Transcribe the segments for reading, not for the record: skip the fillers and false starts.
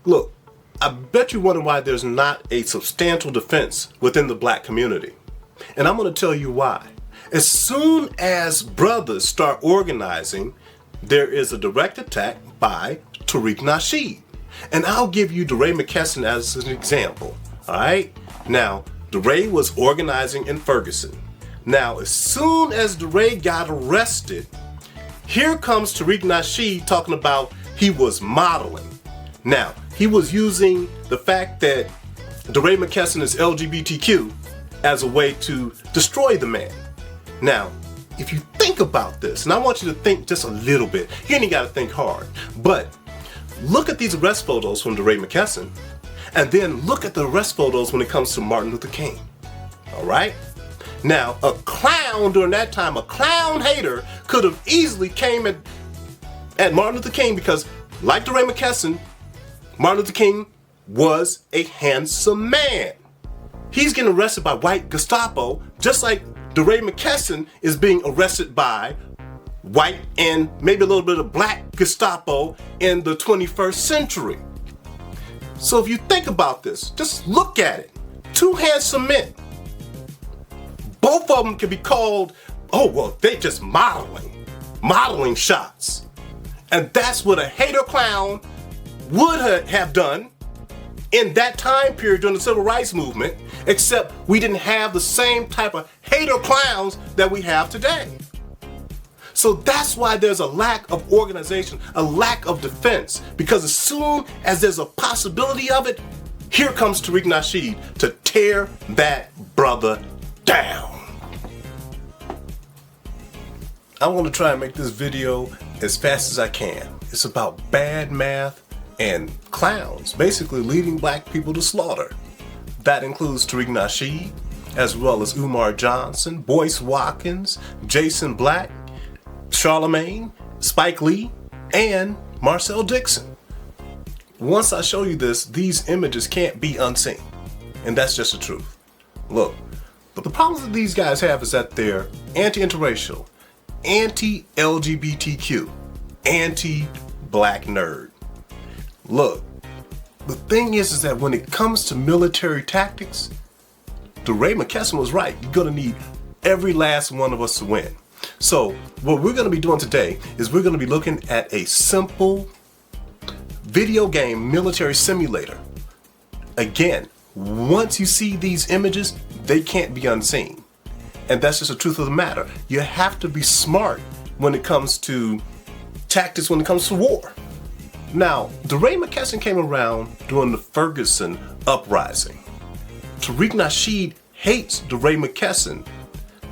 Look, I bet you wonder why there's not a substantial defense within the black community. And I'm going to tell you why. As soon as brothers start organizing, there is a direct attack by Tariq Nasheed. And I'll give you DeRay McKesson as an example. All right? Now, DeRay was organizing in Ferguson. Now, as soon as DeRay got arrested, here comes Tariq Nasheed talking about he was modeling. Now, he was using the fact that DeRay McKesson is LGBTQ as a way to destroy the man. Now, if you think about this, and I want you to think just a little bit, you ain't got to think hard, but look at these arrest photos from DeRay McKesson, and then look at the arrest photos when it comes to Martin Luther King. All right? Now, a clown during that time, a clown hater, could have easily came at Martin Luther King because, like DeRay McKesson, Martin Luther King was a handsome man. He's getting arrested by white Gestapo, just like DeRay McKesson is being arrested by white and maybe a little bit of black Gestapo in the 21st century. So if you think about this, just look at it. Two handsome men. Both of them can be called, oh, well, they just modeling shots. And that's what a hater clown would have done in that time period during the civil rights movement, except we didn't have the same type of hater clowns that we have today. So that's why there's a lack of organization, a lack of defense, because as soon as there's a possibility of it, here comes Tariq Nasheed to tear that brother down. I want to try and make this video as fast as I can. It's about bad math and clowns basically leading black people to slaughter. That includes Tariq Nasheed, as well as Umar Johnson, Boyce Watkins, Jason Black, Charlamagne, Spike Lee, and Marcel Dixon. Once I show you this, these images can't be unseen. And that's just the truth. Look, but the problems that these guys have is that they're anti-interracial, anti-LGBTQ, anti-black nerd. Look, the thing is that when it comes to military tactics, DeRay McKesson was right. You're gonna need every last one of us to win. So what we're gonna be doing today is we're gonna be looking at a simple video game military simulator. Again, once you see these images, they can't be unseen. And that's just the truth of the matter. You have to be smart when it comes to tactics, when it comes to war. Now, DeRay McKesson came around during the Ferguson uprising. Tariq Nasheed hates DeRay McKesson,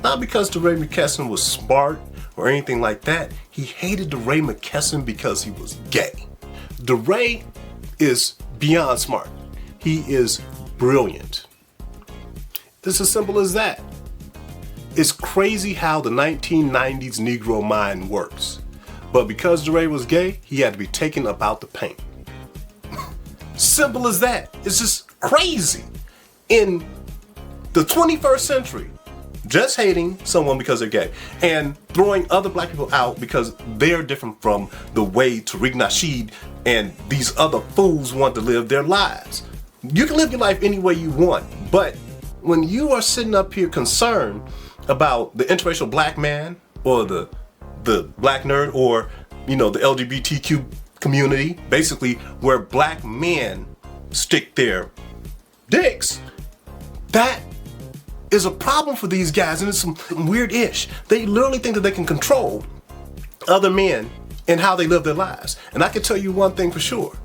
not because DeRay McKesson was smart or anything like that. He hated DeRay McKesson because he was gay. DeRay is beyond smart. He is brilliant. It's as simple as that. It's crazy how the 1990s Negro mind works. But because DeRay was gay, he had to be taken up out the paint. Simple as that. It's just crazy. In the 21st century, just hating someone because they're gay and throwing other black people out because they're different from the way Tariq Nasheed and these other fools want to live their lives. You can live your life any way you want, but when you are sitting up here concerned about the interracial black man or the black nerd or, the LGBTQ community, basically where black men stick their dicks, that is a problem for these guys, and it's some weird-ish. They literally think that they can control other men and how they live their lives. And I can tell you one thing for sure.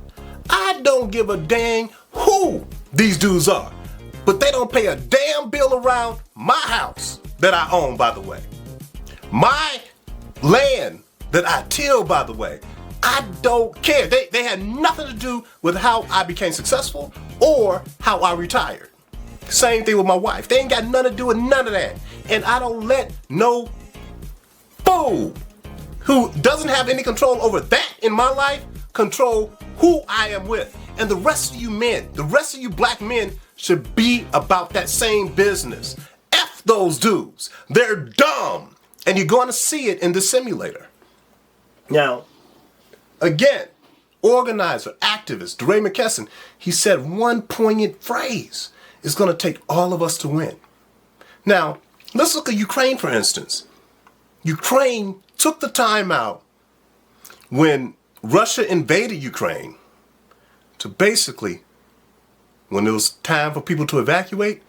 I don't give a dang who these dudes are, but they don't pay a damn bill around my house that I own, by the way. My land that I till, by the way. I don't care. They had nothing to do with how I became successful or how I retired. Same thing with my wife. They ain't got nothing to do with none of that. And I don't let no fool who doesn't have any control over that in my life control who I am with. And the rest of you men, the rest of you black men should be about that same business. F those dudes. They're dumb. And you're going to see it in the simulator. Now, again, organizer, activist, Tariq Nasheed, he said one poignant phrase: it's going to take all of us to win. Now, let's look at Ukraine, for instance. Ukraine took the time out when Russia invaded Ukraine to basically, when it was time for people to evacuate,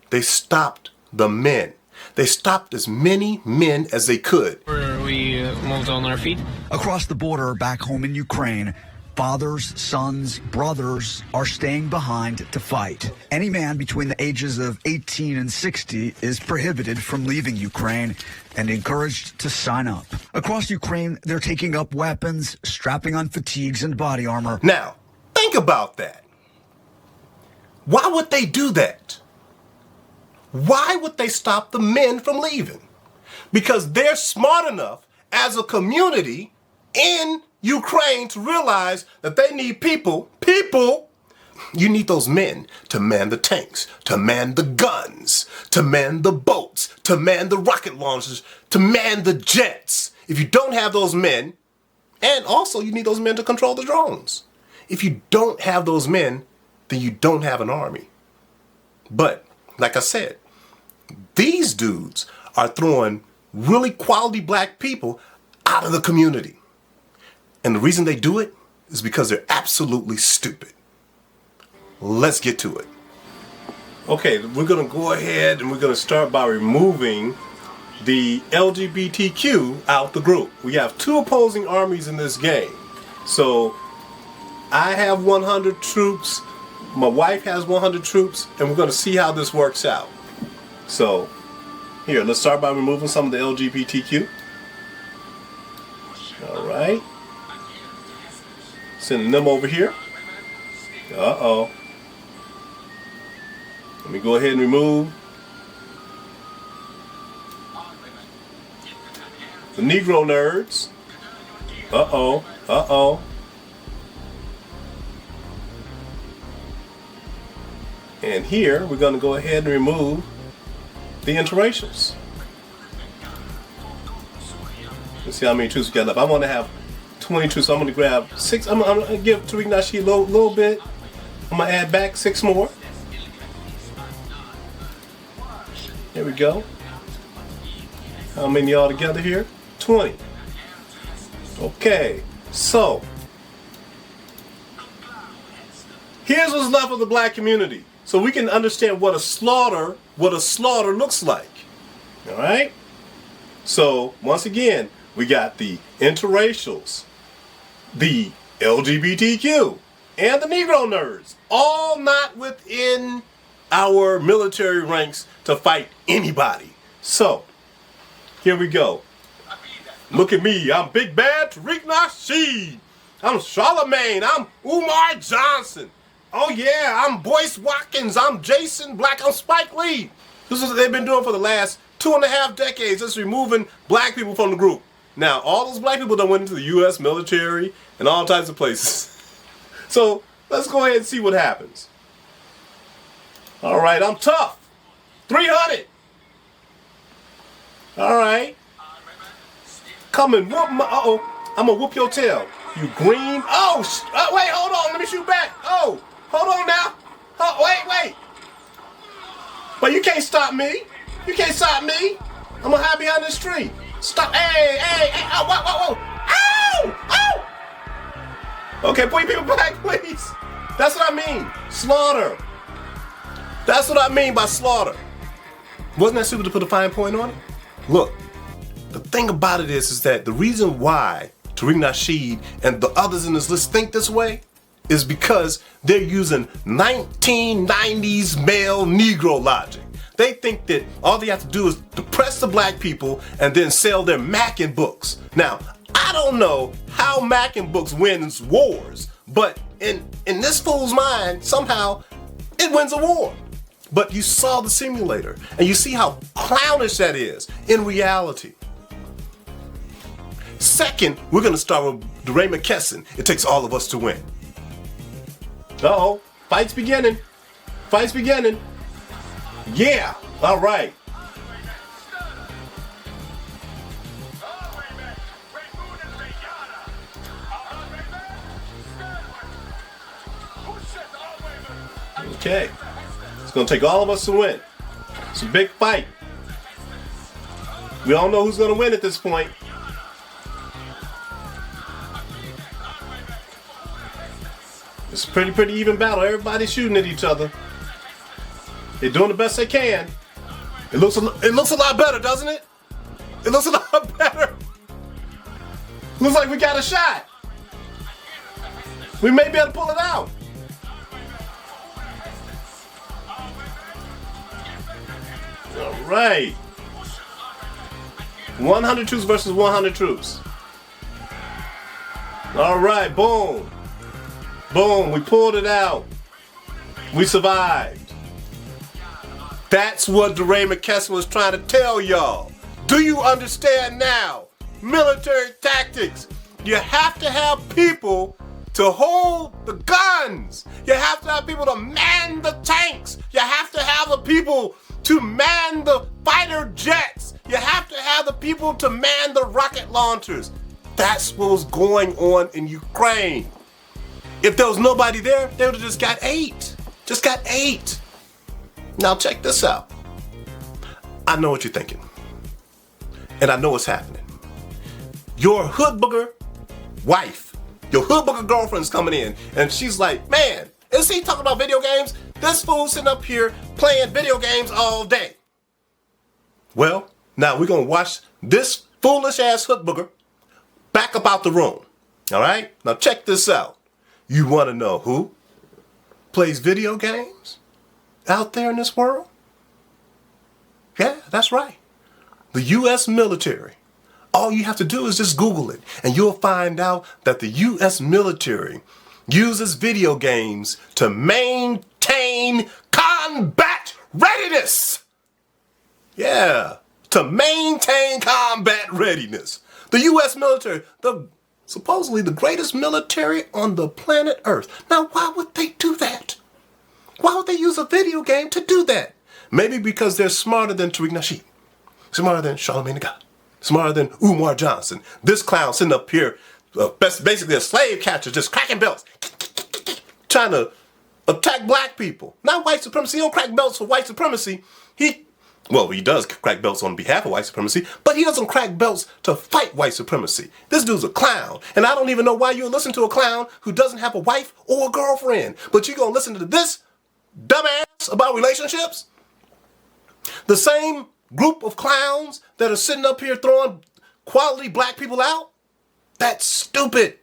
they stopped the men. They stopped as many men as they could. We moved on our feet. Across the border back home in Ukraine, fathers, sons, brothers are staying behind to fight. Any man between the ages of 18 and 60 is prohibited from leaving Ukraine and encouraged to sign up. Across Ukraine, they're taking up weapons, strapping on fatigues and body armor. Now, think about that. Why would they do that? Why would they stop the men from leaving? Because they're smart enough as a community in Ukraine to realize that they need people. You need those men to man the tanks, to man the guns, to man the boats, to man the rocket launchers, to man the jets. If you don't have those men, and also you need those men to control the drones. If you don't have those men, then you don't have an army. But, like I said, these dudes are throwing really quality black people out of the community. And the reason they do it is because they're absolutely stupid. Let's get to it. Okay, we're going to go ahead and we're going to start by removing the LGBTQ out the group. We have two opposing armies in this game. So I have 100 troops. My wife has 100 troops. And we're going to see how this works out. So here, let's start by removing some of the LGBTQ. All right. Sending them over here. Uh-oh. Let me go ahead and remove the Negro nerds. Uh-oh. Uh-oh. And here, we're going to go ahead and remove the interracials. Let's see how many troops we got left. I want to have 22, so I'm going to grab 6. I'm going to give Tariq Nasheed a little bit. I'm going to add back 6 more. There we go. How many all together here? 20. Okay, so here's what's left of the black community, so we can understand what a slaughter looks like. All right. So once again, we got the interracials, the LGBTQ, and the Negro nerds, all not within our military ranks to fight anybody. So here we go. Look at me. I'm Big Bad Tariq Nasheed. I'm Charlamagne. I'm Umar Johnson. Oh yeah, I'm Boyce Watkins. I'm Jason Black. I'm Spike Lee. This is what they've been doing for the last 2.5 decades, just removing black people from the group. Now, all those black people done went into the U.S. military and all types of places. So let's go ahead and see what happens. All right, I'm tough. 300. All right. Come and whoop my, I'm gonna whoop your tail. You green. Wait, hold on. Let me shoot back. Oh, hold on now. Oh, wait. But you can't stop me. You can't stop me. I'm gonna hide behind this tree. Stop. Hey. Whoa. Ow. Okay, put your people back, please. That's what I mean. Slaughter. That's what I mean by slaughter. Wasn't that stupid to put a fine point on it? Look, the thing about it is that the reason why Tariq Nasheed and the others in this list think this way is because they're using 1990s male Negro logic. They think that all they have to do is depress the black people and then sell their Mackin books. Now, I don't know how Mackin books wins wars, but in this fool's mind, somehow it wins a war. But you saw the simulator, and you see how clownish that is in reality. Second, we're going to start with Tariq Nasheed. It takes all of us to win. Uh-oh. Fight's beginning. Yeah. All right. Okay. It's going to take all of us to win. It's a big fight. We all know who's going to win at this point. It's a pretty even battle. Everybody's shooting at each other. They're doing the best they can. It looks a lot better, doesn't it? It looks a lot better. Looks like we got a shot. We may be able to pull it out. All right. 100 troops versus 100 troops. All right, boom. Boom, we pulled it out. We survived. That's what DeRay McKesson was trying to tell y'all. Do you understand now? Military tactics. You have to have people to hold the guns. You have to have people to man the tanks. You have to have the people to man the fighter jets. You have to have the people to man the rocket launchers. That's what was going on in Ukraine. If there was nobody there, they would have just got 8. Just got 8. Now check this out. I know what you're thinking. And I know what's happening. Your hood booger wife, your hood booger girlfriend's coming in, and she's like, man, is he talking about video games? This fool's sitting up here playing video games all day. Well, now we're going to watch this foolish ass hood booger back up out the room. All right? Now check this out. You want to know who plays video games out there in this world? Yeah, that's right. The U.S. military. All you have to do is just Google it, and you'll find out that the U.S. military uses video games to maintain combat readiness. Yeah, to maintain combat readiness. The U.S. military, supposedly the greatest military on the planet Earth. Now, why would they do that? Why would they use a video game to do that? Maybe because they're smarter than Tariq Nasheed, smarter than Charlamagne the God, smarter than Umar Johnson. This clown sitting up here, basically a slave catcher, just cracking belts, trying to attack black people. Not white supremacy. He don't crack belts for white supremacy. He does crack belts on behalf of white supremacy, but he doesn't crack belts to fight white supremacy. This dude's a clown, and I don't even know why you would listen to a clown who doesn't have a wife or a girlfriend, but you're going to listen to this dumbass about relationships? The same group of clowns that are sitting up here throwing quality black people out? That's stupid.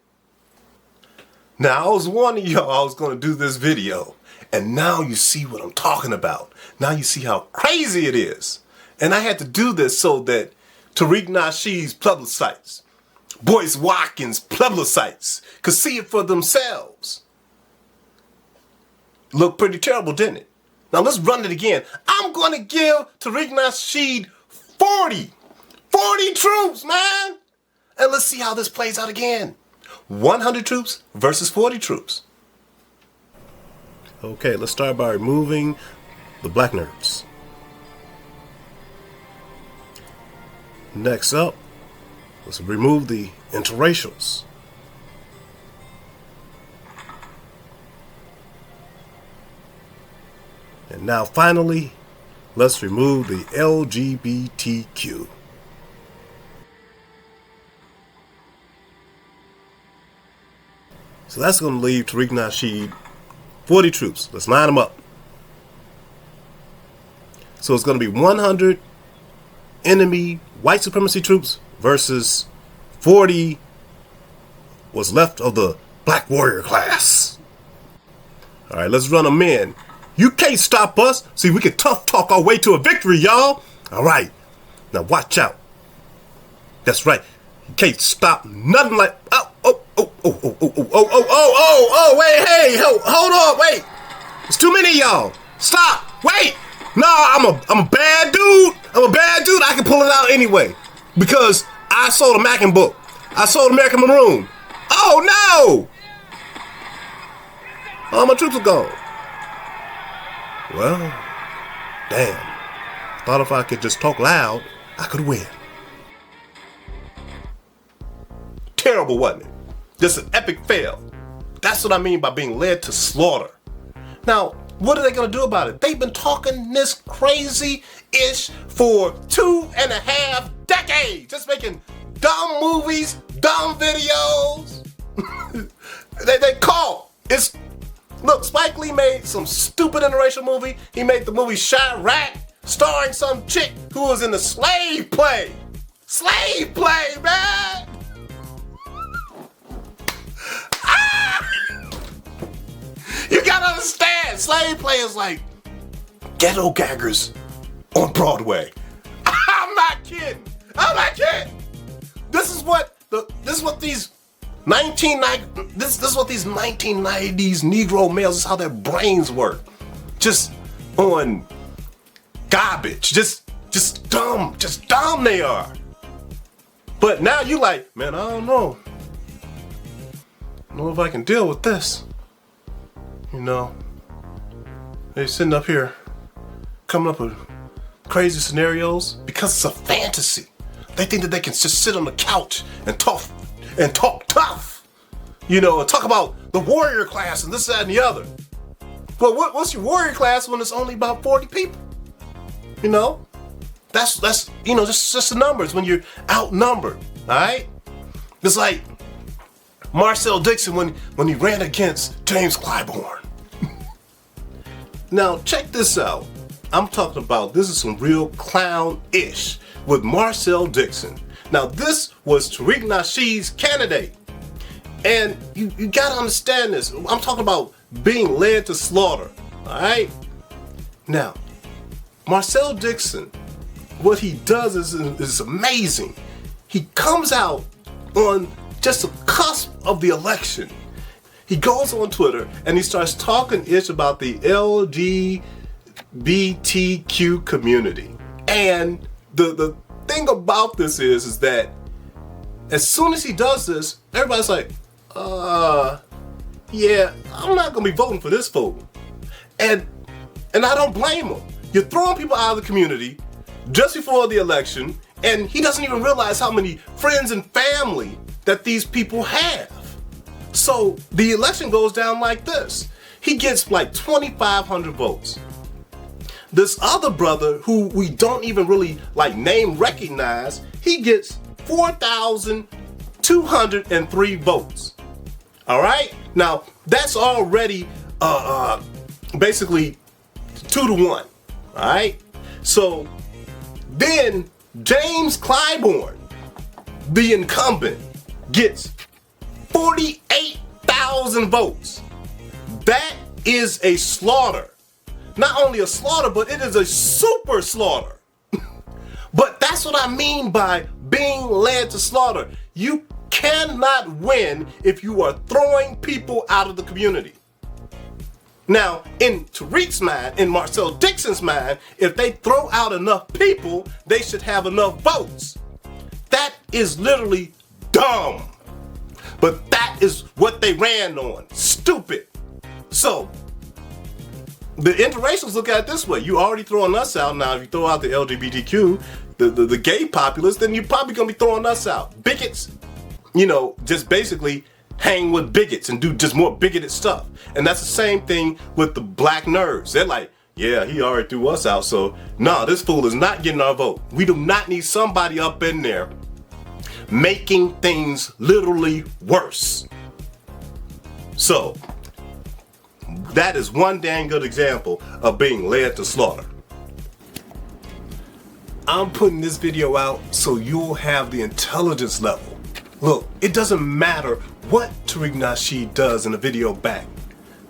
Now, I was warning y'all I was going to do this video, and now you see what I'm talking about. Now you see how crazy it is. And I had to do this so that Tariq Nasheed's plebiscites, Boyce Watkins' plebiscites, could see it for themselves. Looked pretty terrible, didn't it? Now let's run it again. I'm going to give Tariq Nasheed 40 troops, man. And let's see how this plays out again. 100 troops versus 40 troops. Okay, let's start by removing the black nerds. Next up, let's remove the interracials. And now finally, let's remove the LGBTQ. So that's going to leave Tariq Nasheed 40 troops. Let's line them up. So it's going to be 100 enemy white supremacy troops versus 40 what's left of the black warrior class. All right, let's run them in. You can't stop us. See, we can tough talk our way to a victory, y'all. All right, now watch out. That's right. You can't stop nothing like wait, hey, hold on, wait. There's too many of y'all. Stop, wait. No, I'm a bad dude. I can pull it out anyway because I sold a Mackin book. I sold American Maroon. Oh no! All my troops are gone. Well, damn. Thought if I could just talk loud, I could win. Terrible, wasn't it? Just an epic fail. That's what I mean by being led to slaughter. Now, what are they gonna do about it? They've been talking this crazy-ish for 2.5 decades, just making dumb movies, dumb videos. they call. Look, Spike Lee made some stupid interracial movie. He made the movie Chirac, starring some chick who was in the slave play. Slave play, man! You gotta understand, slave play is like ghetto gaggers on Broadway. I'm not kidding. This is what these 1990s Negro males, this is how their brains work. Just on garbage. Just dumb they are. But now you like, man, I don't know if I can deal with this. You know, they're sitting up here coming up with crazy scenarios because it's a fantasy. They think that they can just sit on the couch and talk tough. You know, and talk about the warrior class and this, that, and the other. But what's your warrior class when it's only about 40 people? You know, that's you know, just the numbers when you're outnumbered. All right, it's like Marcel Dixon when he ran against James Clyburn. Now check this out. I'm talking about, this is some real clown-ish with Marcel Dixon. Now this was Tariq Nasheed's candidate. And you gotta understand this. I'm talking about being led to slaughter. Alright? Now, Marcel Dixon, what he does is amazing. He comes out on just the cusp of the election. He goes on Twitter and he starts talking ish about the LGBTQ community. And the thing about this is that as soon as he does this, everybody's like, yeah, I'm not gonna be voting for this fool. And I don't blame him. You're throwing people out of the community just before the election, and he doesn't even realize how many friends and family that these people have. So the election goes down like this. He gets like 2,500 votes. This other brother, who we don't even really like name recognize, he gets 4,203 votes. All right? Now, that's already basically 2-1. All right? So then James Clyburn, the incumbent, gets 48,000 votes. That is a slaughter. Not only a slaughter, but it is a super slaughter. But that's what I mean by being led to slaughter. You cannot win if you are throwing people out of the community. Now, in Tariq's mind, in Marcel Dixon's mind, if they throw out enough people, they should have enough votes. That is literally dumb. But that is what they ran on. Stupid. So, the interracials look at it this way. You already throwing us out. Now, if you throw out the LGBTQ, the gay populace, then you're probably going to be throwing us out. Bigots, you know, just basically hang with bigots and do just more bigoted stuff. And that's the same thing with the black nerds. They're like, yeah, he already threw us out, so no, this fool is not getting our vote. We do not need somebody up in there making things literally worse. So, that is one dang good example of being led to slaughter. I'm putting this video out so you'll have the intelligence level. Look, it doesn't matter what Tariq Nasheed does in a video back.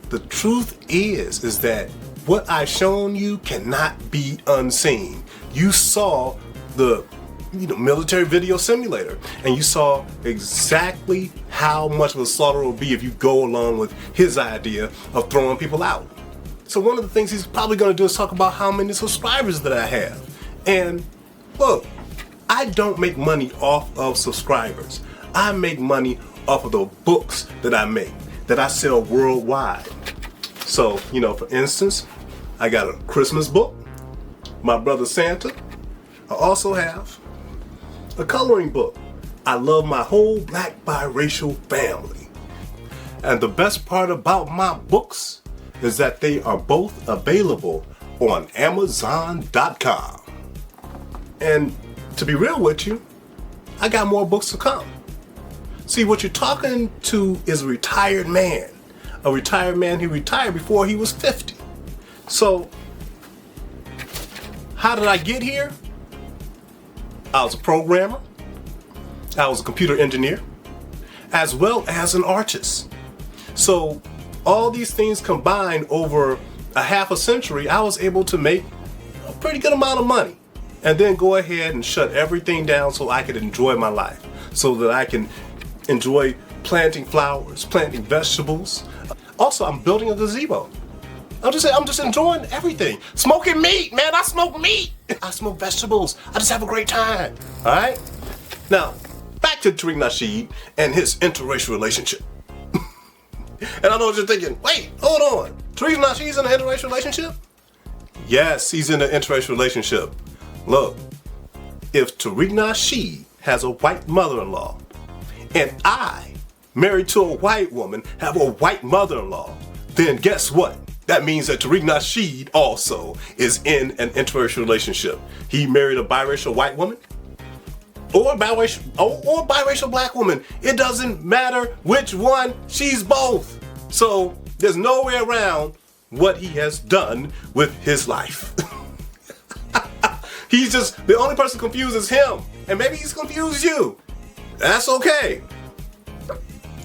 The truth is that what I've shown you cannot be unseen. You saw the military video simulator, and you saw exactly how much of a slaughter it will be if you go along with his idea of throwing people out. So one of the things he's probably going to do is talk about how many subscribers that I have. And look, I don't make money off of subscribers. I make money off of the books that I make, that I sell worldwide. So, for instance, I got a Christmas book, My Brother Santa. I also have a coloring book. I love my whole black biracial family. And the best part about my books is that they are both available on Amazon.com. And to be real with you, I got more books to come. See, what you're talking to is a retired man who retired before he was 50. So, how did I get here? I was a programmer, I was a computer engineer, as well as an artist. So, all these things combined over a half a century, I was able to make a pretty good amount of money. And then go ahead and shut everything down so I could enjoy my life. So that I can enjoy planting flowers, planting vegetables. Also, I'm building a gazebo. I'm just enjoying everything. Smoking meat, man, I smoke meat. I smoke vegetables. I just have a great time, all right? Now, back to Tariq Nasheed and his interracial relationship. And I know what you're thinking, wait, hold on. Tariq Nasheed's in an interracial relationship? Yes, he's in an interracial relationship. Look, if Tariq Nasheed has a white mother-in-law, and I, married to a white woman, have a white mother-in-law, then guess what? That means that Tariq Nasheed also is in an interracial relationship. He married a biracial white woman, or biracial black woman. It doesn't matter which one, she's both. So there's no way around what he has done with his life. He's just, the only person confused is him. And maybe he's confused you. That's okay.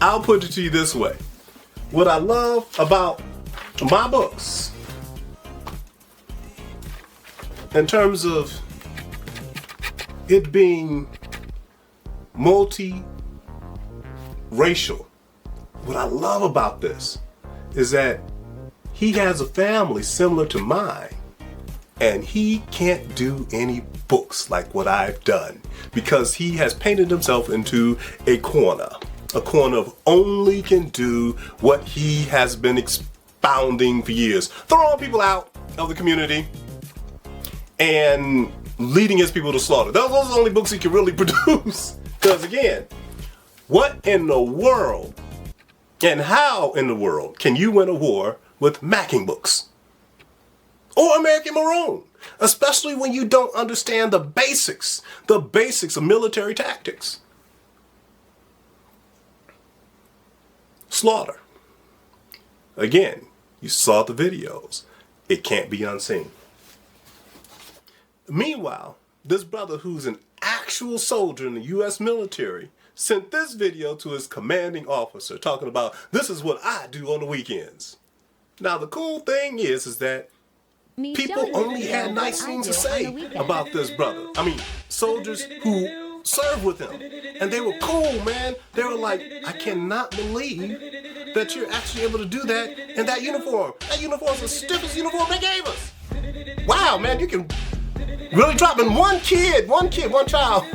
I'll put it to you this way. What I love about my books, in terms of it being multi-racial, what I love about this is that he has a family similar to mine. And he can't do any books like what I've done because he has painted himself into a corner of only can do what he has been expounding for years, throwing people out of the community and leading his people to slaughter. Those are the only books he can really produce. Because again, what in the world and how in the world can you win a war with Macking books? Or American Maroon, especially when you don't understand the basics of military tactics. Slaughter. Again, you saw the videos. It can't be unseen. Meanwhile, this brother who's an actual soldier in the U.S. military sent this video to his commanding officer talking about, this is what I do on the weekends. Now, the cool thing is that people only had nice things to say about this brother. I mean, soldiers who served with him. And they were cool, man. They were like, I cannot believe that you're actually able to do that in that uniform. That uniform's the stiffest uniform they gave us. Wow, man, you can really drop. And one child,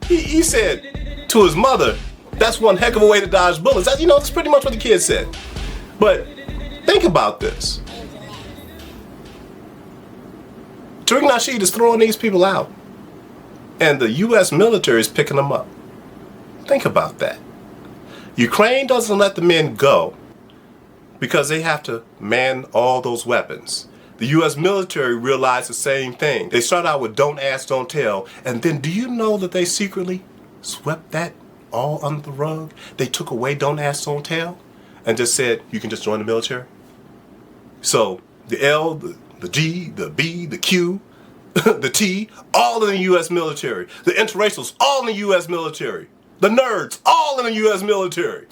he said to his mother, that's one heck of a way to dodge bullets. That's pretty much what the kid said. But think about this. Tariq Nasheed is throwing these people out, and the U.S. military is picking them up. Think about that. Ukraine doesn't let the men go because they have to man all those weapons. The U.S. military realized the same thing. They start out with don't ask, don't tell, and then do you know that they secretly swept that all under the rug? They took away don't ask, don't tell, and just said you can just join the military. So the L, the G, the B, the Q, the T, all in the U.S. military. The interracials, all in the U.S. military. The nerds, all in the U.S. military.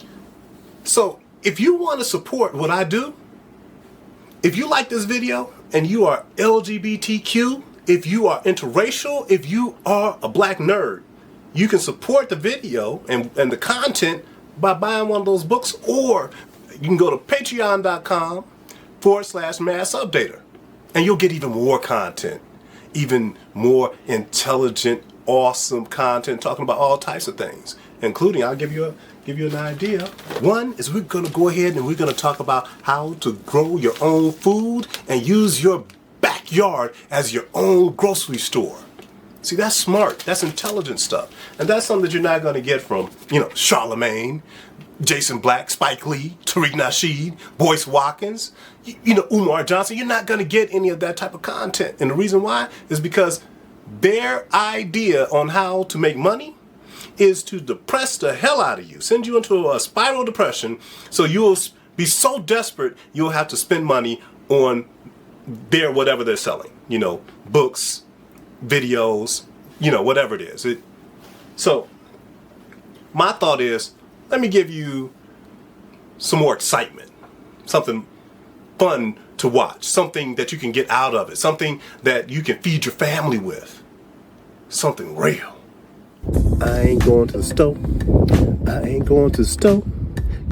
So if you want to support what I do, if you like this video and you are LGBTQ, if you are interracial, if you are a black nerd, you can support the video and the content by buying one of those books, or you can go to patreon.com/massupdater. And you'll get even more content, even more intelligent, awesome content talking about all types of things, including, I'll give you an idea. One is we're going to go ahead and we're going to talk about how to grow your own food and use your backyard as your own grocery store. See, that's smart. That's intelligent stuff. And that's something that you're not going to get from, Charlamagne, Jason Black, Spike Lee, Tariq Nasheed, Boyce Watkins, Umar Johnson. You're not going to get any of that type of content. And the reason why is because their idea on how to make money is to depress the hell out of you, send you into a spiral depression, so you'll be so desperate you'll have to spend money on their whatever they're selling. Books, videos, whatever it is. So my thought is, let me give you some more excitement, something fun to watch, something that you can get out of it, something that you can feed your family with, something real. I ain't going to the store. I ain't going to the store.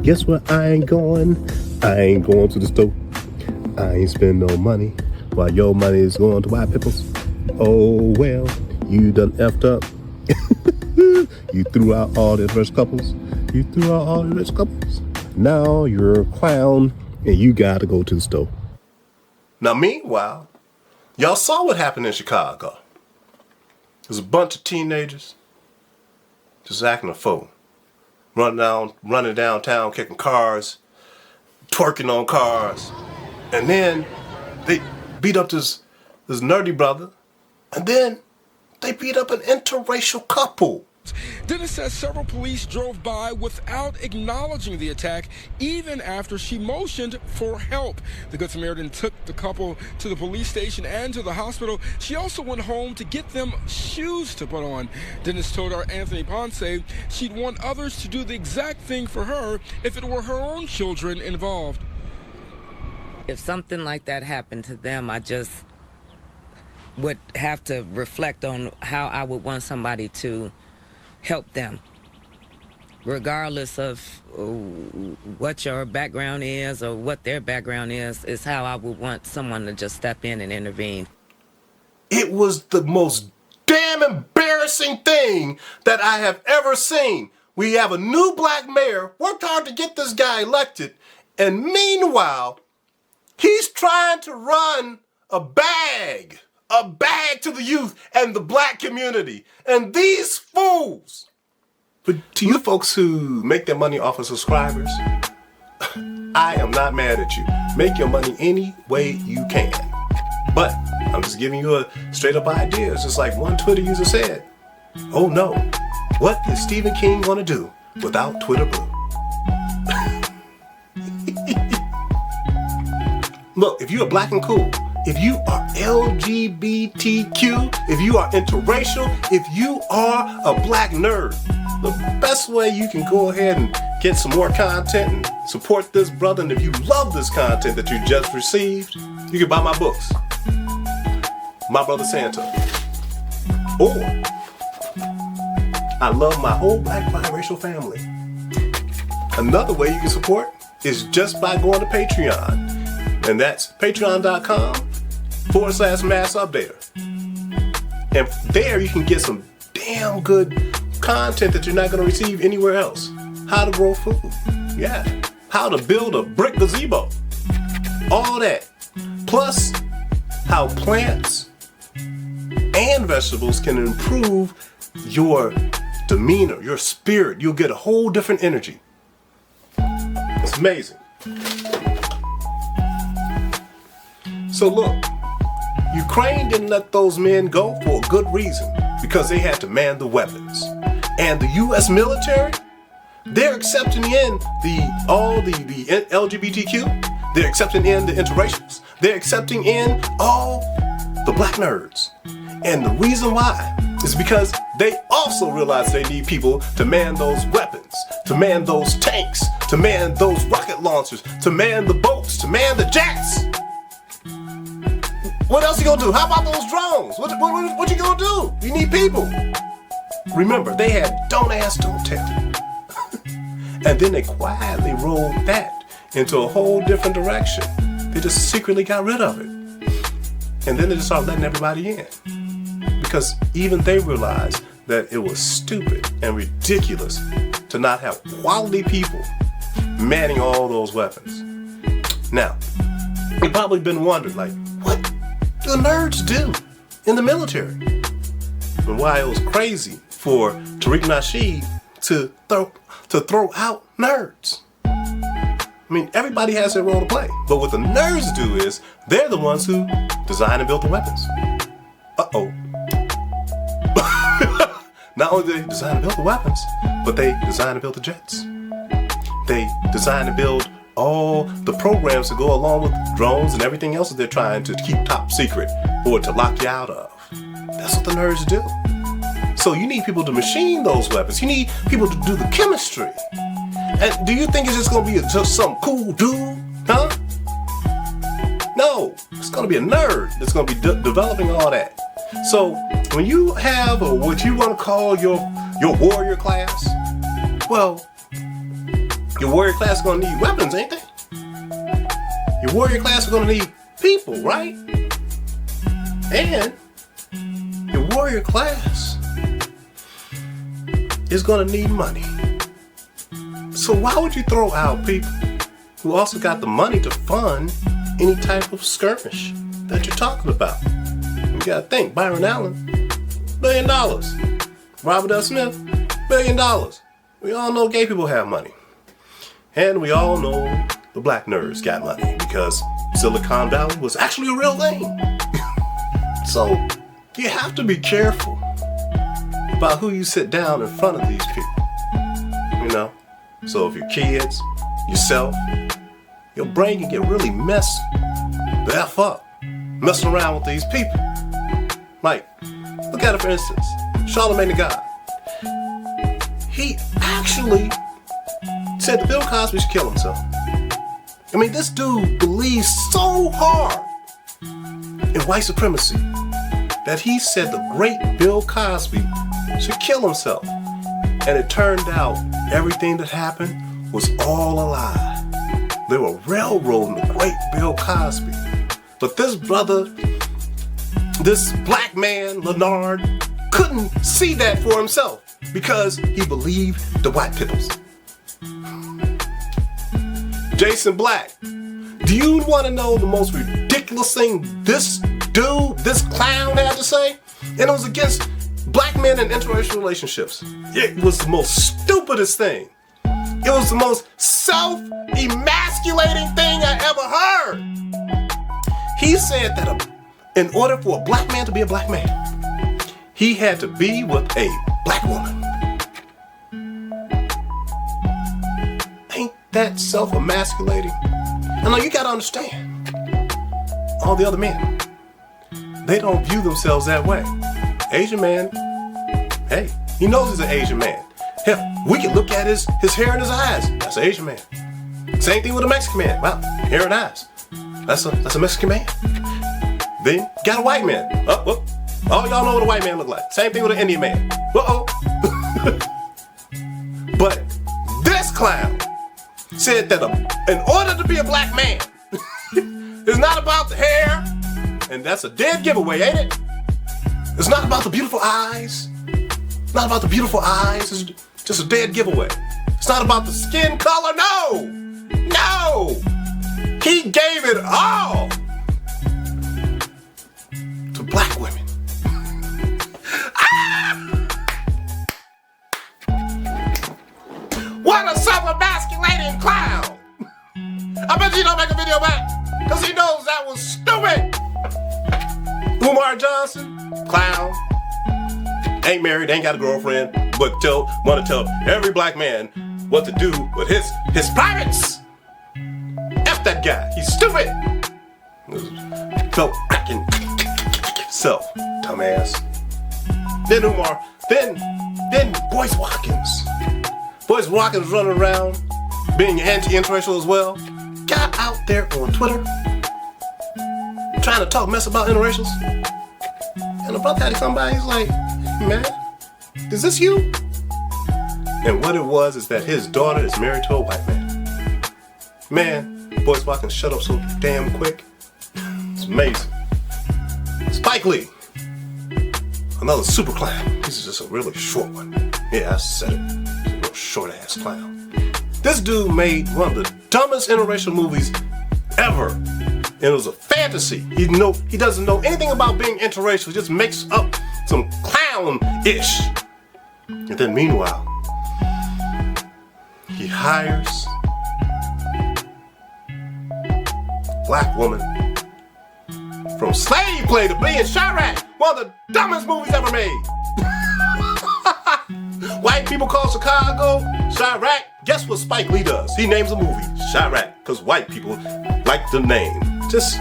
Guess where I ain't going? I ain't going to the store. I ain't spend no money while your money is going to white peoples. Oh well, you done effed up. You threw out all the rich couples. Now you're a clown and you gotta go to the store. Now meanwhile, y'all saw what happened in Chicago. There's a bunch of teenagers just acting a fool. Running downtown, kicking cars, twerking on cars. And then they beat up this nerdy brother. And then they beat up an interracial couple. Dennis says several police drove by without acknowledging the attack, even after she motioned for help. The Good Samaritan took the couple to the police station and to the hospital. She also went home to get them shoes to put on. Dennis told our Anthony Ponce she'd want others to do the exact thing for her if it were her own children involved. If something like that happened to them, I just would have to reflect on how I would want somebody to help them, regardless of what your background is or what their background is how I would want someone to just step in and intervene. It was the most damn embarrassing thing that I have ever seen. We have a new black mayor, worked hard to get this guy elected, and meanwhile, he's trying to run a bag to the youth and the black community. And these fools, but to you folks who make their money off of subscribers, I am not mad at you. Make your money any way you can. But I'm just giving you a straight up idea. It's just like one Twitter user said, oh no, what is Stephen King gonna do without Twitter Blue? Look, if you are black and cool, if you are LGBTQ, if you are interracial, if you are a black nerd, the best way you can go ahead and get some more content and support this brother, and if you love this content that you just received, you can buy my books, My Brother Santa, or I love my whole black biracial family. Another way you can support is just by going to Patreon. And that's patreon.com/Mass Updater. And there you can get some damn good content that you're not going to receive anywhere else. How to grow food. Yeah. How to build a brick gazebo. All that. Plus, how plants and vegetables can improve your demeanor, your spirit. You'll get a whole different energy. It's amazing. So look, Ukraine didn't let those men go for a good reason, because they had to man the weapons. And the U.S. military, they're accepting in all the LGBTQ, they're accepting in the interracials, they're accepting in all the black nerds. And the reason why is because they also realize they need people to man those weapons, to man those tanks, to man those rocket launchers, to man the boats, to man the jets. What else you gonna do? How about those drones? What you gonna do? You need people. Remember, they had don't ask, don't tell. And then they quietly rolled that into a whole different direction. They just secretly got rid of it. And then they just started letting everybody in. Because even they realized that it was stupid and ridiculous to not have quality people manning all those weapons. Now, you've probably been wondering, like, what do the nerds do in the military? And why it was crazy for Tariq Nasheed to to throw out nerds. I mean, everybody has their role to play. But what the nerds do is, they're the ones who design and build the weapons. Uh-oh. Not only do they design and build the weapons, but they design and build the jets. They design and build all the programs that go along with drones and everything else that they're trying to keep top secret or to lock you out of. That's what the nerds do. So you need people to machine those weapons. You need people to do the chemistry. And do you think it's just going to be just some cool dude? Huh? No, it's going to be a nerd that's going to be developing all that. So when you have what you want to call your warrior class, well, your warrior class is going to need weapons, ain't they? Your warrior class is going to need people, right? And your warrior class is going to need money. So why would you throw out people who also got the money to fund any type of skirmish that you're talking about? You gotta think, Byron Allen, $1 billion. Robert L. Smith, $1 billion. We all know gay people have money. And we all know the black nerds got money because Silicon Valley was actually a real thing. So you have to be careful about who you sit down in front of these people. You know? So if your kids, yourself, your brain can get really messed the F up messing around with these people. Like, look at it for instance, Charlamagne the God. He actually said that Bill Cosby should kill himself. I mean, this dude believes so hard in white supremacy that he said the great Bill Cosby should kill himself. And it turned out everything that happened was all a lie. They were railroading the great Bill Cosby. But this brother, this black man, Leonard, couldn't see that for himself because he believed the white peoples. Jason Black, do you want to know the most ridiculous thing this dude, this clown had to say? And it was against black men in interracial relationships. It was the most stupidest thing. It was the most self-emasculating thing I ever heard. He said that in order for a black man to be a black man, he had to be with a black woman. Ain't that self-emasculating? And now you gotta understand, all the other men, they don't view themselves that way. Asian man, hey, he knows he's an Asian man. Hell, we can look at his hair and his eyes. That's an Asian man. Same thing with a Mexican man. Wow, hair and eyes. That's a Mexican man. Then you got a white man. Oh, all y'all know what a white man look like. Same thing with an Indian man. Uh-oh. But this clown said that in order to be a black man, it's not about the hair, and that's a dead giveaway, ain't it? It's not about the beautiful eyes. Not about the beautiful eyes. It's just a dead giveaway. It's not about the skin color. No. He gave it all to black women. What a self-emasculating clown. I bet you don't make a video back because he knows that was stupid. Umar Johnson, clown, ain't married, ain't got a girlfriend, but want to tell every black man what to do with his privates. F that guy, he's stupid. Felt cracking self, dumbass. Then Umar, then Boyce Watkins. Boyce Watkins running around being anti-interracial as well. Got out there on Twitter trying to talk mess about interracials. And the brother had to come by, he's like, hey man, is this you? And what it was is that his daughter is married to a white man. Man, Boyce Watkins shut up so damn quick. It's amazing. Spike Lee, another super clown. This is just a really short one. Yeah, I said it. It's a real short ass clown. This dude made one of the dumbest interracial movies ever. And it was a fantasy. He doesn't know anything about being interracial. He just makes up some clown-ish. And then meanwhile, hires black woman from slave play to be in Chirac, one of the dumbest movies ever made. White people call Chicago Chirac. Guess what Spike Lee does? He names a movie Chirac because white people like the name. Just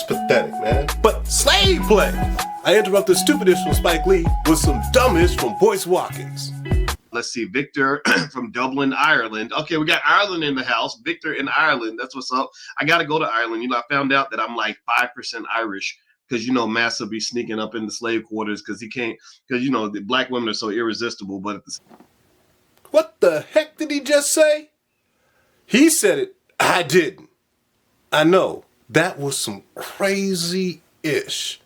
pathetic, man. But slave play. I interrupted stupidish from Spike Lee with some dumbish from Boyce Watkins. Let's see, Victor from Dublin, Ireland. Okay, we got Ireland in the house. Victor in Ireland. That's what's up. I got to go to Ireland. You know, I found out that I'm like 5% Irish because, you know, Massa be sneaking up in the slave quarters because he can't, because, you know, the black women are so irresistible. But What the heck did he just say? He said it. I didn't. I know. That was some crazy-ish.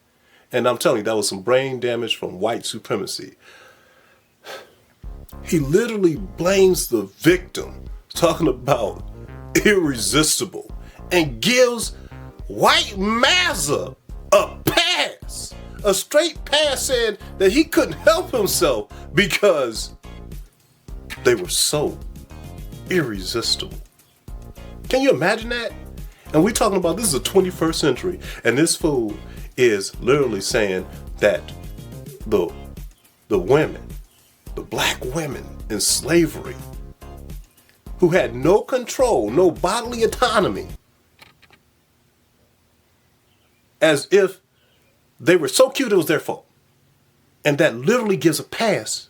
And I'm telling you, that was some brain damage from white supremacy. He literally blames the victim, talking about irresistible, and gives white Massa a pass, a straight pass, saying that he couldn't help himself because they were so irresistible. Can you imagine that? And we're talking about, this is the 21st century, and this fool is literally saying that the women, the black women in slavery, who had no control, no bodily autonomy, as if they were so cute it was their fault. And that literally gives a pass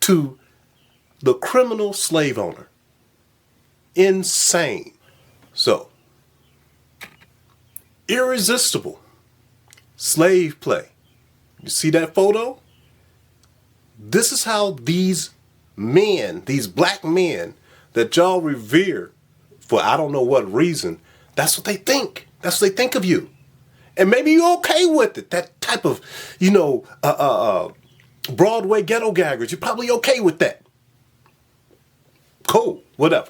to the criminal slave owner. Insane. So, irresistible slave play. You see that photo? This is how these men, these black men that y'all revere for I don't know what reason, that's what they think. That's what they think of you. And maybe you're okay with it. That type of, you know, Broadway ghetto gaggers. You're probably okay with that. Cool, whatever.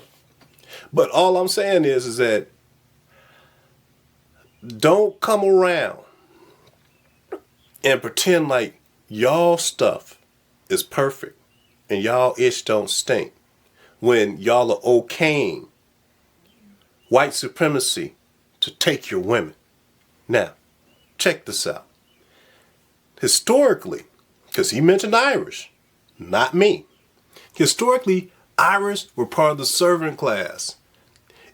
But all I'm saying is that don't come around and pretend like y'all stuff is perfect and y'all ish don't stink when y'all are okaying white supremacy to take your women. Now, check this out. Historically, because he mentioned Irish, not me. Historically, Irish were part of the servant class.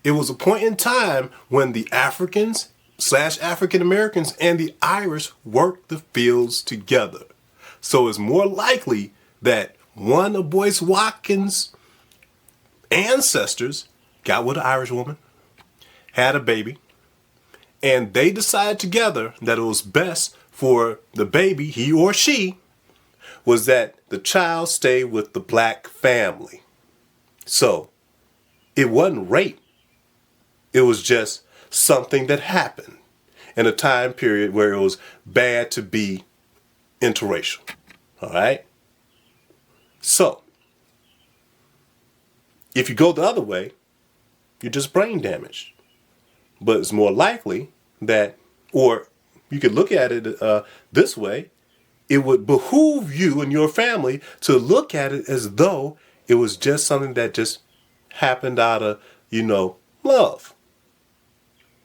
It was a point in time when the Africans / African Americans and the Irish worked the fields together. So it's more likely that one of Boyce Watkins' ancestors got with an Irish woman, had a baby, and they decided together that it was best for the baby, he or she, was that the child stay with the black family. So it wasn't rape. It was just something that happened in a time period where it was bad to be interracial. All right? So, if you go the other way, you're just brain damaged. But it's more likely that, or you could look at it this way, it would behoove you and your family to look at it as though it was just something that just happened out of, you know, love.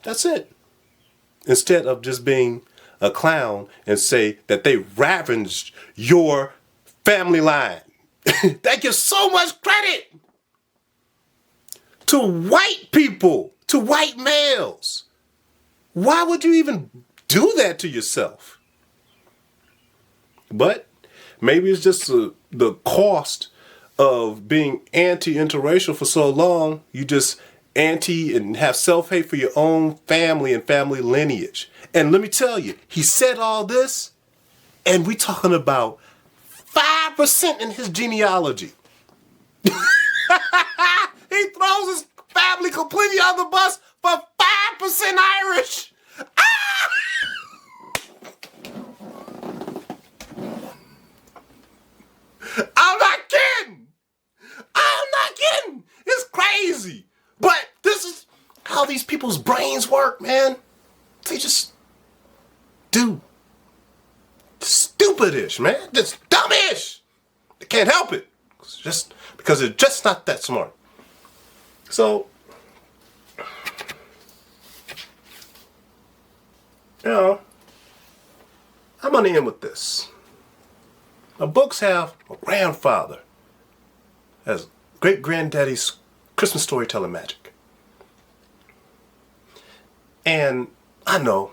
That's it. Instead of just being a clown and say that they ravaged your family line. That gives so much credit to white people, to white males. Why would you even do that to yourself? But maybe it's just the cost of being anti-interracial for so long. You just anti and have self-hate for your own family and family lineage. And let me tell you, he said all this, and we talking about 5% in his genealogy. He throws his family completely on the bus for 5% Irish. Ah! I'm not kidding. I'm not kidding. It's crazy. But this is how these people's brains work, man. They just do stupidish, man. Just dumbish. They can't help it. It's just because they're just not that smart. So, I'm going to end with this. My books have my grandfather as great-granddaddy's Christmas storytelling magic. And I know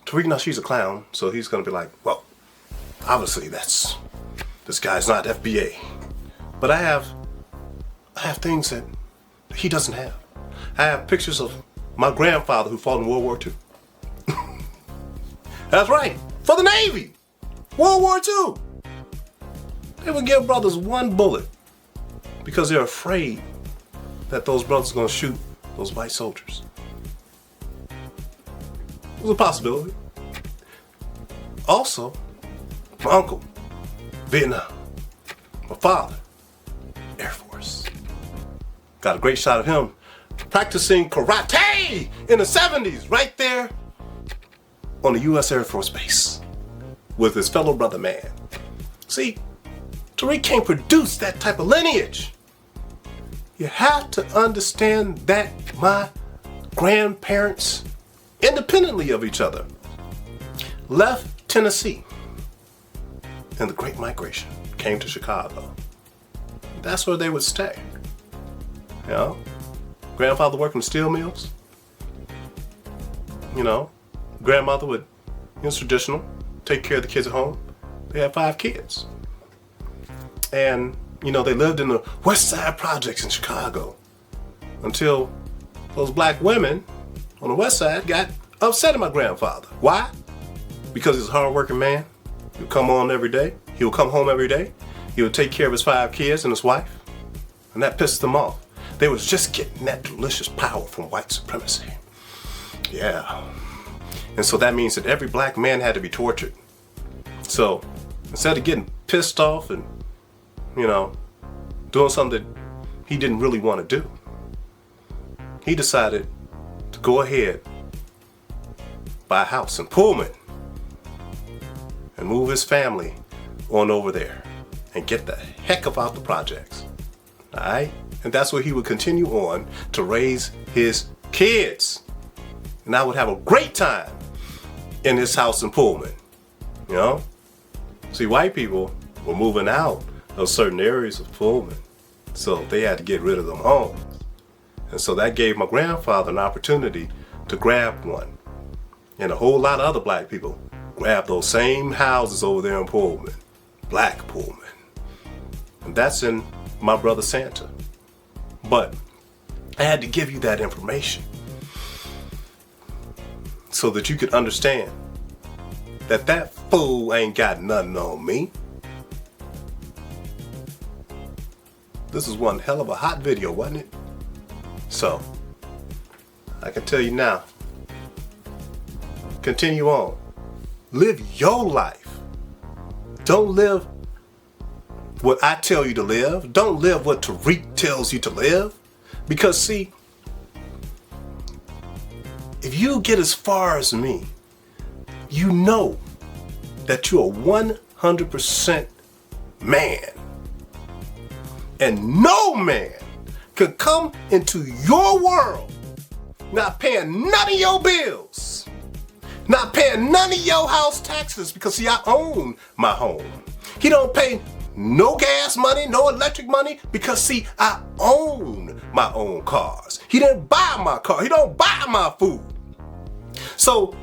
Tariq Nasheed's a clown, so he's going to be like, well, obviously this guy's not FBA. But I have things that he doesn't have. I have pictures of my grandfather who fought in World War II. That's right, for the Navy. World War II. They would give brothers one bullet because they're afraid that those brothers are going to shoot those white soldiers. It was a possibility. Also, my uncle, Vietnam. My father, Air Force. Got a great shot of him practicing karate in the 70s right there on the U.S. Air Force Base with his fellow brother man. See, Tariq can't produce that type of lineage. You have to understand that my grandparents, independently of each other, left Tennessee in the Great Migration, came to Chicago. That's where they would stay. You know, grandfather worked in steel mills. You know, grandmother would, it was traditional, take care of the kids at home. They had 5 kids. And, you know, they lived in the West Side projects in Chicago until those black women on the West Side got upset at my grandfather. Why? Because he's a hard-working man. He would come home every day. He would come home every day. He would take care of his 5 kids and his wife. And that pissed them off. They was just getting that delicious power from white supremacy. Yeah. And so that means that every black man had to be tortured. So instead of getting pissed off and, you know, doing something that he didn't really want to do, he decided to go ahead, buy a house in Pullman, and move his family on over there and get the heck up out the projects. All right? And that's where he would continue on to raise his kids. And I would have a great time in his house in Pullman. You know? See, white people were moving out of certain areas of Pullman, so they had to get rid of them homes. And so that gave my grandfather an opportunity to grab one. And a whole lot of other black people grabbed those same houses over there in Pullman. Black Pullman. And that's in my brother Santa. But I had to give you that information so that you could understand that that fool ain't got nothing on me. This is one hell of a hot video, wasn't it? So, I can tell you now, continue on. Live your life. Don't live what I tell you to live. Don't live what Tariq tells you to live. Because see, if you get as far as me, you know that you're 100% man. And no man can come into your world not paying none of your bills, not paying none of your house taxes, because see, I own my home. He don't pay no gas money, no electric money, because see, I own my own cars. He didn't buy my car. He don't buy my food. So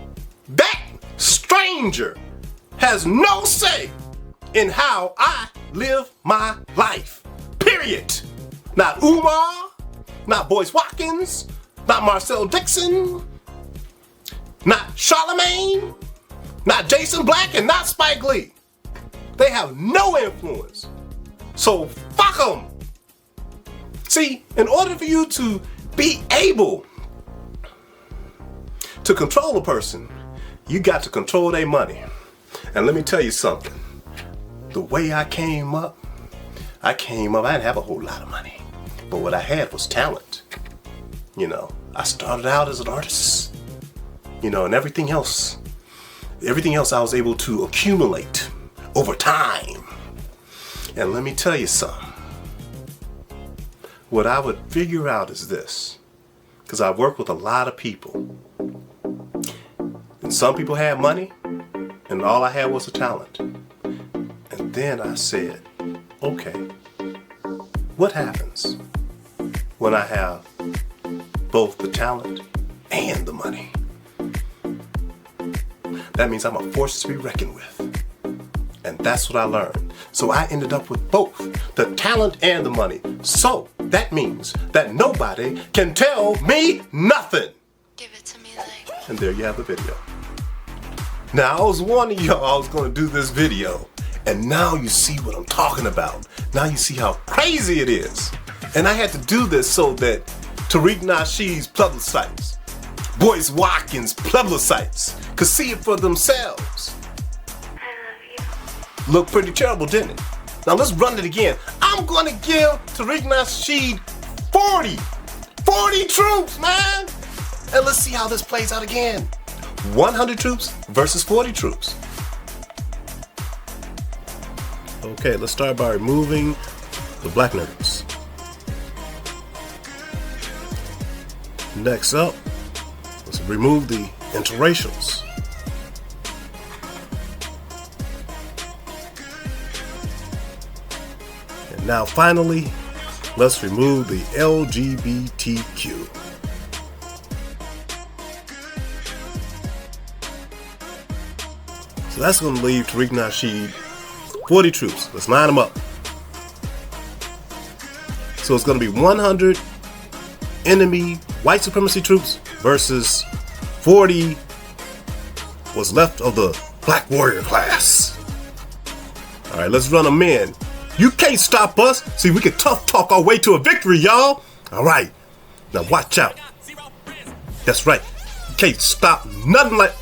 that stranger has no say in how I live my life. Period. Not Umar, not Boyce Watkins, not Marcel Dixon, not Charlamagne, not Jason Black, and not Spike Lee. They have no influence. So fuck them. See, in order for you to be able to control a person, you got to control their money. And let me tell you something. The way I came up, I didn't have a whole lot of money. But what I had was talent. You know, I started out as an artist. You know, and everything else I was able to accumulate over time. And let me tell you something. what I would figure out is this, because I work with a lot of people. And some people had money, and all I had was a talent. And then I said, okay, what happens when I have both the talent and the money? That means I'm a force to be reckoned with. And that's what I learned. So I ended up with both the talent and the money. So that means that nobody can tell me nothing. Give it to me like. And there you have the video. Now I was warning y'all I was going to do this video. And now you see what I'm talking about. Now you see how crazy it is. And I had to do this so that Tariq Nasheed's plebiscites, Boyce Watkins' plebiscites, could see it for themselves. I love you. Looked pretty terrible, didn't it? Now let's run it again. I'm going to give Tariq Nasheed 40 troops, man. And let's see how this plays out again. 100 troops versus 40 troops. Okay, let's start by removing the black niggas. Next up, let's remove the interracials. And now finally, let's remove the LGBTQ. So that's going to leave Tariq Nasheed 40 troops. Let's line them up. So it's going to be 100 enemy white supremacy troops versus 40 what's left of the black warrior class. All right, let's run them in. You can't stop us. See, we can tough talk our way to a victory, y'all. All right, now watch out. That's right. You can't stop nothing like.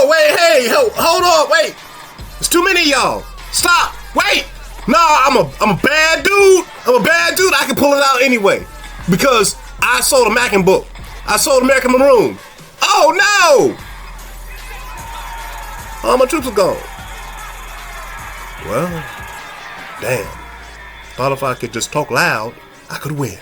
Wait, hey, hold on, wait. There's too many of y'all. Stop, wait. No, I'm a bad dude. I'm a bad dude. I can pull it out anyway because I sold a Mackin book. I sold American Maroon. Oh no! All my troops are gone. Well, damn. Thought if I could just talk loud, I could win.